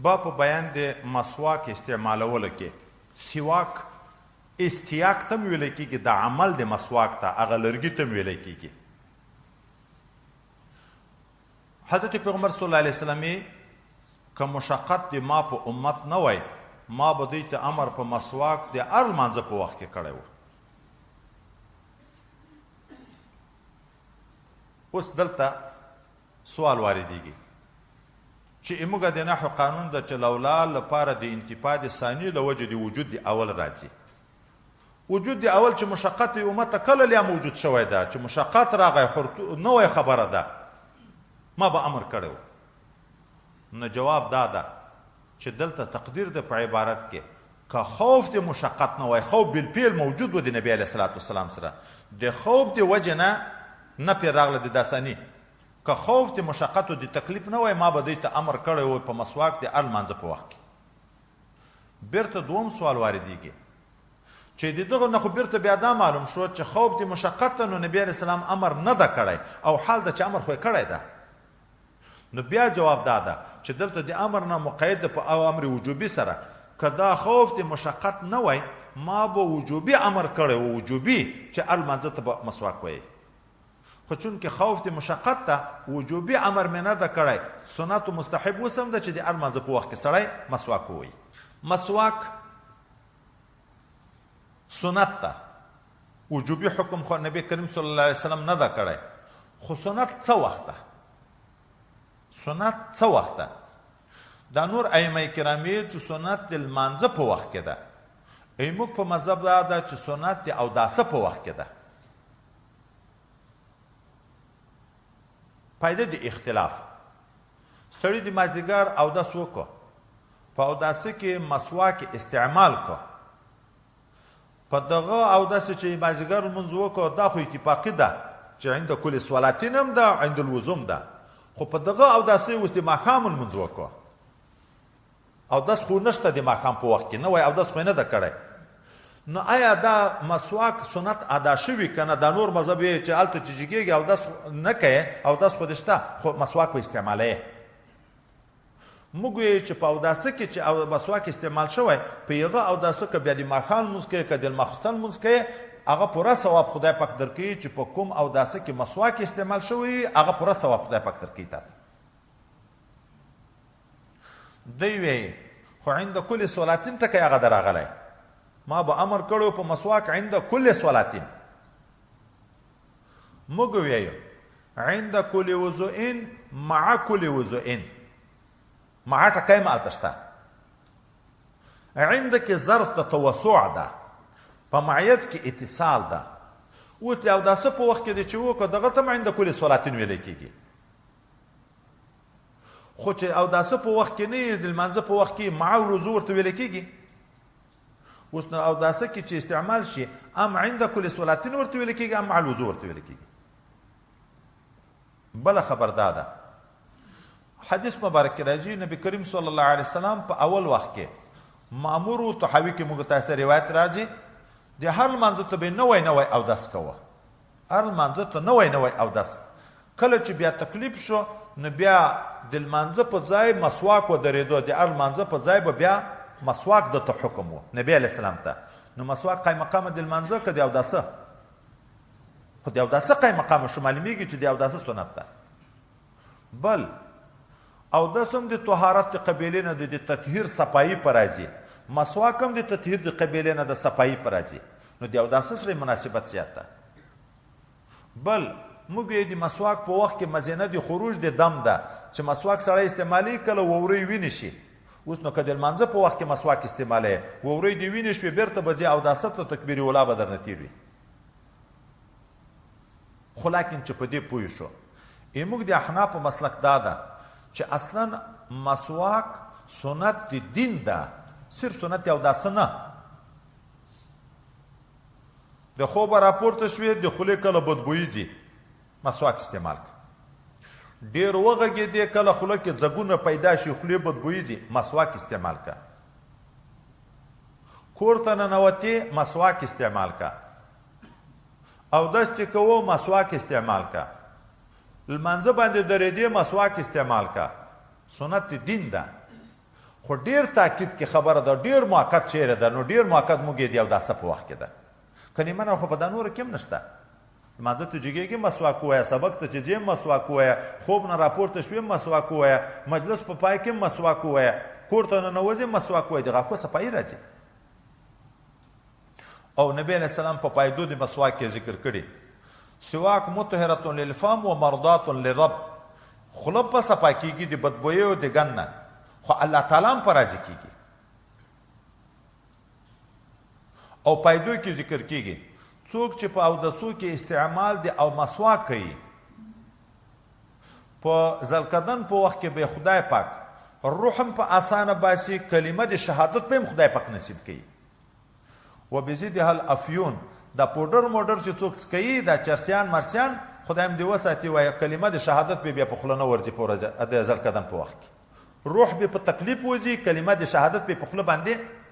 با په بیان د مسواک استعمالولو کې سواک استیاق ته هم ویلی کېږي، د عمل د مسواک ته هغه لرګي ته هم ویلی کېږي. حضرت پیغمبر صلی الله علیه وسلم که مشقت د ما په امت نه وای، ما به دوی ته امر په مسواک د هر لمانځه په وخت کې کړی و. اوس دلته سوال واردېږي چې موږ د نحو قانون د چې لولا لپاره د انتفاع د ثاني له وجې د وجود د اول راځي. وجود د اول چې مشقت د امت ته کله لیا موجود شوی ده، چې مشقت راغی خو نوې خبره ده، ما به امر کړی و. نو جواب دا ده چې دلته تقدیر د په عبارت کې که خوف د مشقت نه وای، خوف بالفعل موجود و د نبی علیه صلات وسلام سره، د خوف د وجې نه نه پرې راغله د دا ثاني. که خوف د مشقت و د تکلیف نه وای، ما به دوی ته امر کړی و په مسواک د هر لمانځه په وخت کې. بیرته دوم سوال واردېږي چې د دغه نه خو بیرته بیا دا معلوم شو چې خوف د مشقت ته نو نبی علیه السلام امر نه ده کړی، او حال ده چې امر خو یې کړی ده. نو بیا جواب دا ده چې دلته د امر نه مقید ده په او امر وجوبي سره. که دا خوف د مشقت نه وای، ما به وجوبي امر کړی و، وجوبي چې هر لمانځه ته به مسواک وایي. خو چونکې خوف د مشقت ته وجوبي امر مې نه ده کړی، سنت و مستحب اوس هم ده چې د هر لمانځه په وخت کې سړی مسواک ووایي. مسواک سنت ته، وجوبي حکم خو نبی کریم صلی الله علیه وسلم نه ده کړی. خو سنت څه وخت ده؟ سنت څه وخت ده؟ دا نور ائمه کرامي چې سنت د لمانځه په وخت کې ده، موږ په مذهب دا ده چې سنت د اوداسه په وخت کې ده. فایده د اختلاف، سړي د مازدیګر اودس وکړو، په اوداسه کې مسواک استعمال کو، په دغه اوداسه چې مازدیګر لمونځ وکړو دا خو اتفاقي ده چې عند کل صلاتین هم ده، عند الوضو هم ده. خو په دغه اوداسه اوس د ماښام لمونځ وکړو، اودس خو نشته د ماښام په وخت کې، نه وای اودس خو یې نه ده کړی. نو آیا دا مسواک سنت ادا شوي که نه؟ دا نور مذهب یې چې هلته چې جګېږي اودس نه کوې، اودس خو دې شته خو مسواک به استعمالوې. موږ وایو چې په اوداسه کې چې مسواک استعمال شوی، په هغه اوداسه که بیا د ماښام لمونځ کوې که د ماخوستن لمونځ کوې، هغه پوره ثواب خدای پاک درکوي. چې په کوم اوداسه کې مسواک استعمال شوی، هغه پوره ثواب خدای پاک درکوي تا ته. دوی وایي خو عند کل صلاتین ټکی هغه ده راغلی، ما به امر کړی په مسواک عند کل صلاتین. موږ وایو عند کل وضوئن مع کل وضوئن، مع ټکی هم هلته شته. عند کې ظرف د توسع ده، په معیت کې اتصال ده. اوس د اوداسه په وخت کې دی چې وکړه، دغه ته هم عند کل صلاتین ویلی کېږي. خو چې اوداسه په وخت کې نه، د لمانځه په وخت کې مع الوضو ورته ویلی کېږي. اوس نو اوداسه کې چې استعمال شي، ام عند کل صلاتین ورته ویلی کېږي، ام مع الوضو ورته ویلی کېږي. بله خبر دا ده، حدیث مبارک کې راځي نبی کریم صلی الله علیه وسلم په اول وخت کې مامور و طحاوي کې موږ تاسو ته روایت راځي، د هر لمانځه ته به نوی اودس کوه، هر لمانځه ته نوی اودس. کله چې بیا تکلیف شو، نو بیا د لمانځه په ځای مسواک ودرېدو، د هر لمانځه په ځای به بیا مسواک د ته حکم و نبی علیه السلام ته. نو مسواک قایم مقام د لمانځه که د اوداسه؟ خو د اوداسه قایم مقام شو، معلومیږي چې د اوداسه سنت ده. بل اودس هم د طهارت د قبیلې نه د تطهیر صفایي په راځي، مسواک هم د تطهیر د قبیلې نه د صفایي په راځي. نو د اوداسه سره مناسبت زیات ده. بل موږ یې د مسواک په وخت کې مزینه د خروج د دم ده، چې مسواک سړی استعمالي کله وورۍ وینې شي. اوس نو که د لمانځه په وخت کې مسواک استعمالوي، وورۍ دې وینې شوې، بیرته به ځې اوداسه ته، تکبیر اولا به درنه تېر وي. خو لاکن چې په دې پوه شو، موږ د احنافو مسلک دا ده چې اصلا مسواک سنت د دین ده، صرف سنت اوداسه نه. د خوبه راپورته شوې، د خولې کله بدبویي ځي، مسواک استعمال کړه. ډېر وغږېدې، کله خوله کې ځګونه پیدا شي، خولې بدبویي ځي، مسواک استعمال کړه. کور ته ننوتې، مسواک استعمال کړه. اودس چې کوو، مسواک استعمال کړه. لمانځه باندې درېدې، مسواک استعمال کړه. سنت دین ده. خو ډیر تاکید کې خبره ده ډیر موقت چیرې ده نو ډیر موقت موږ یې د اوداسه په وخت کې ده کلمه نه خو په دا نورو کې هم نشته لمانځه ته جګېږي مسواک ووایه سبق ته چې ځې مسواک ووایه خوب نه راپورته شوې مسواک ووایه مجلس په پای کې مسواک ووایه کور ته ننوځې مسواک ووایه د غاښو صفایي راځي او نبی علیه السلام په پایدو د مسواک کې ذکر کړي سواک مطهرة للفم و مرضات للرب خوله په صفا کېږي د بدبویو د ګند نه خو الله تعالی هم په راضي کېږي او پایدو کې ذکر کېږي څوک چې په اودسو کې استعمال دی او مسواک کوي په ذلقدن په وخت کې به خدای پاک روح هم په اسانه باسي کلمه د شهادت په هم خدای پاک نصیب کوي و بزیدها الافیون دا پوډر موډر چې څوک څکوي دا چرسیان مرسیان خدای هم دې وساتي وایي کلمه د شهادت به بیا په خوله نه ورځي په ورځ د ذلقدن په وخت کې روح به په تکلیف وځي کلمه د شهادت به په خوله باندې